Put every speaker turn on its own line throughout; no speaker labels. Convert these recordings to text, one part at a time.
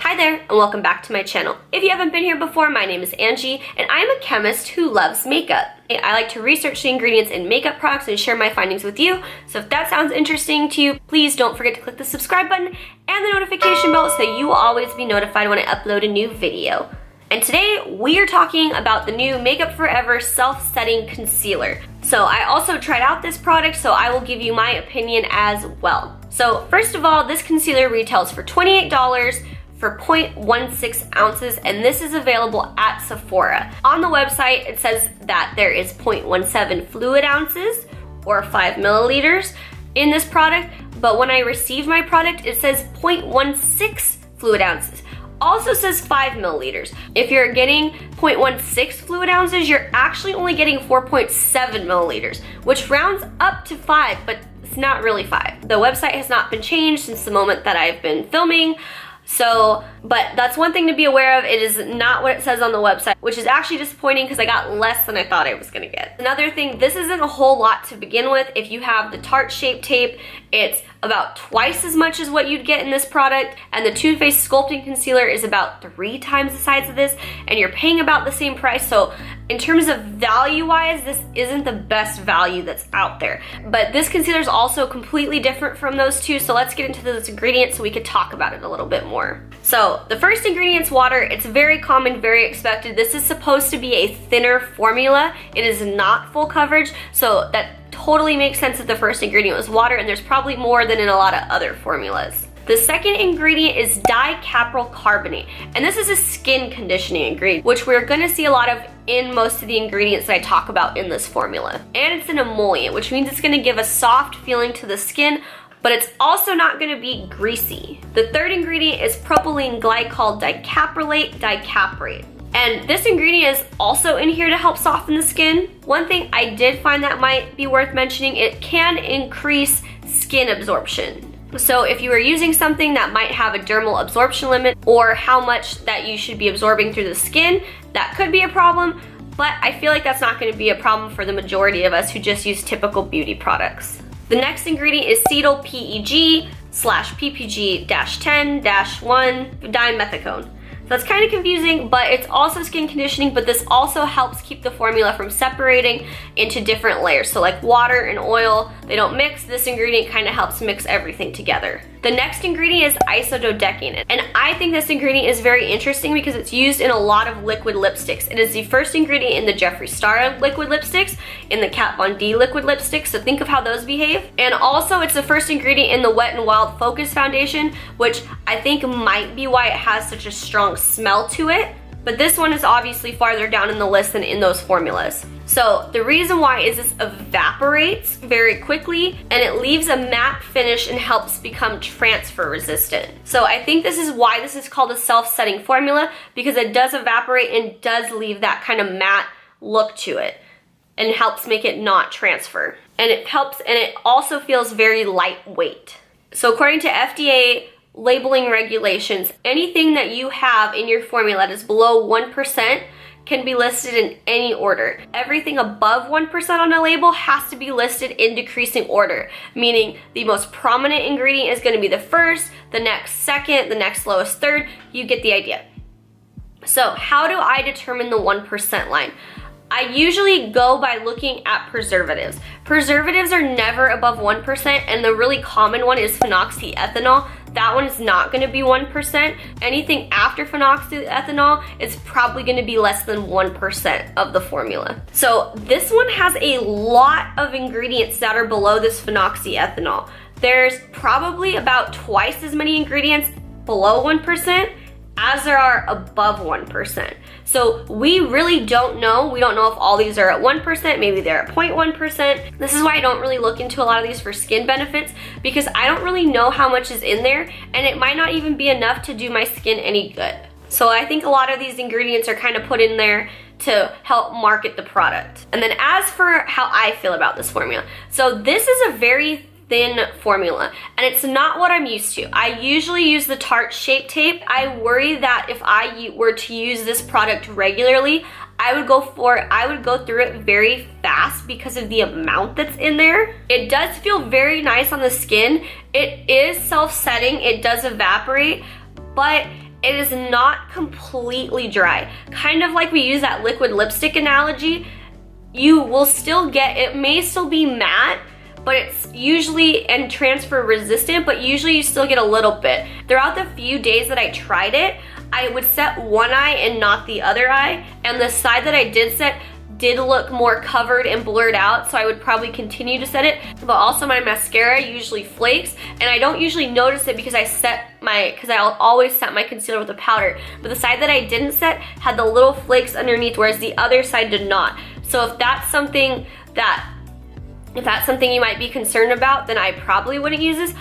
Hi there, and welcome back to my channel. If you haven't been here before, my name is Angie, and I'm a chemist who loves makeup. I like to research the ingredients in makeup products and share my findings with you, so if that sounds interesting to you, please don't forget to click the subscribe button and the notification bell so that you will always be notified when I upload a new video. And today, we are talking about the new Makeup Forever Self-Setting Concealer. So I also tried out this product, so I will give you my opinion as well. So first of all, this concealer retails for $28, for 0.16 ounces, and this is available at Sephora. On the website, it says that there is 0.17 fluid ounces or 5 milliliters in this product, but when I received my product, it says 0.16 fluid ounces. Also says 5 milliliters. If you're getting 0.16 fluid ounces, you're actually only getting 4.7 milliliters, which rounds up to 5, but it's not really 5. The website has not been changed since the moment that I've been filming. So, but that's one thing to be aware of. It is not what it says on the website, which is actually disappointing because I got less than I thought I was gonna get. Another thing, this isn't a whole lot to begin with. If you have the Tarte Shape Tape, it's about twice as much as what you'd get in this product, and the Too Faced Sculpting Concealer is about 3 times the size of this, and you're paying about the same price. So in terms of value-wise, this isn't the best value that's out there. But this concealer is also completely different from those two, so let's get into those ingredients so we could talk about it a little bit more. So the first ingredient's water. It's very common, very expected. This is supposed to be a thinner formula. It is not full coverage, so that totally makes sense that the first ingredient was water, and there's probably more than in a lot of other formulas. The second ingredient is dicapryl carbonate, and this is a skin conditioning ingredient, which we're gonna see a lot of in most of the ingredients that I talk about in this formula. And it's an emollient, which means it's gonna give a soft feeling to the skin, but it's also not gonna be greasy. The third ingredient is propylene glycol dicaprylate dicaprate. And this ingredient is also in here to help soften the skin. One thing I did find that might be worth mentioning, it can increase skin absorption. So if you are using something that might have a dermal absorption limit or how much that you should be absorbing through the skin, that could be a problem, but I feel like that's not gonna be a problem for the majority of us who just use typical beauty products. The next ingredient is cetyl PEG/PPG-10-1 dimethicone. So that's kind of confusing, but it's also skin conditioning, but this also helps keep the formula from separating into different layers. So like water and oil, they don't mix. This ingredient kind of helps mix everything together. The next ingredient is isododecaine, and I think this ingredient is very interesting because it's used in a lot of liquid lipsticks. It is the first ingredient in the Jeffree Star liquid lipsticks, in the Kat Von D liquid lipsticks, so think of how those behave. And also it's the first ingredient in the Wet n Wild Focus Foundation, which I think might be why it has such a strong smell to it, but this one is obviously farther down in the list than in those formulas. So the reason why is this evaporates very quickly and it leaves a matte finish and helps become transfer resistant. So I think this is why this is called a self-setting formula, because it does evaporate and does leave that kind of matte look to it and helps make it not transfer. And it helps, and it also feels very lightweight. So according to FDA labeling regulations, anything that you have in your formula that is below 1% can be listed in any order. Everything above 1% on a label has to be listed in decreasing order, meaning the most prominent ingredient is gonna be the first, the next second, the next lowest third. You get the idea. So how do I determine the 1% line? I usually go by looking at preservatives. Preservatives are never above 1%, and the really common one is phenoxyethanol. That one is not gonna be 1%. Anything after phenoxyethanol is probably gonna be less than 1% of the formula. So this one has a lot of ingredients that are below this phenoxyethanol. There's probably about twice as many ingredients below 1% as there are above 1%. So we really don't know. We don't know if all these are at 1%, maybe they're at 0.1%. This is why I don't really look into a lot of these for skin benefits, because I don't really know how much is in there, and it might not even be enough to do my skin any good. So I think a lot of these ingredients are kind of put in there to help market the product. And then as for how I feel about this formula, so this is a very thin formula, and it's not what I'm used to. I usually use the Tarte Shape Tape. I worry that if I were to use this product regularly, I would go through it very fast because of the amount that's in there. It does feel very nice on the skin. It is self-setting, it does evaporate, but it is not completely dry. Kind of like we use that liquid lipstick analogy, you will still get, it may still be matte, but it's usually, and transfer resistant, but usually you still get a little bit. Throughout the few days that I tried it, I would set one eye and not the other eye, and the side that I did set did look more covered and blurred out, so I would probably continue to set it. But also my mascara usually flakes, and I don't usually notice it because I'll always set my concealer with a powder. But the side that I didn't set had the little flakes underneath, whereas the other side did not. So if that's something you might be concerned about, then I probably wouldn't use this.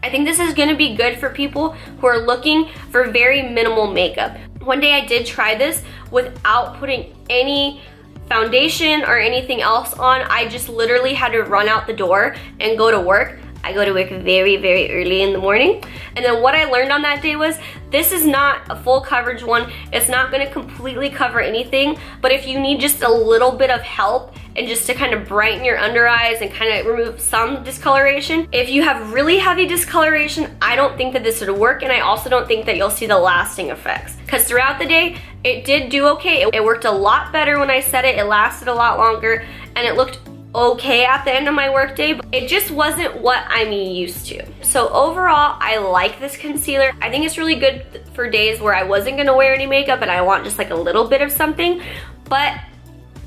I think this is gonna be good for people who are looking for very minimal makeup. One day I did try this without putting any foundation or anything else on. I just literally had to run out the door and go to work. I go to work very, very early in the morning. And then what I learned on that day was, this is not a full coverage one. It's not gonna completely cover anything, but if you need just a little bit of help and just to kind of brighten your under eyes and kind of remove some discoloration, if you have really heavy discoloration, I don't think that this would work, and I also don't think that you'll see the lasting effects. Because throughout the day, it did do okay. It worked a lot better when I set it. It lasted a lot longer, and it looked okay at the end of my workday, but it just wasn't what I'm used to. So overall, I like this concealer. I think it's really good for days where I wasn't gonna wear any makeup and I want just like a little bit of something. But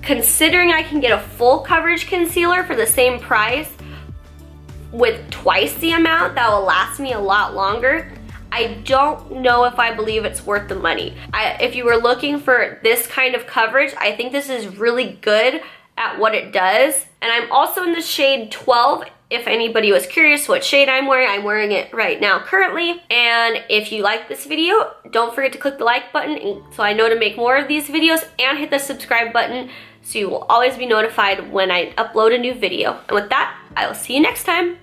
considering I can get a full coverage concealer for the same price with twice the amount that will last me a lot longer, I don't know if I believe it's worth the money. If you were looking for this kind of coverage, I think this is really good at what it does. And I'm also in the shade 12. If anybody was curious what shade I'm wearing it right now currently. And if you like this video, don't forget to click the like button so I know to make more of these videos, and hit the subscribe button so you will always be notified when I upload a new video. And with that, I will see you next time.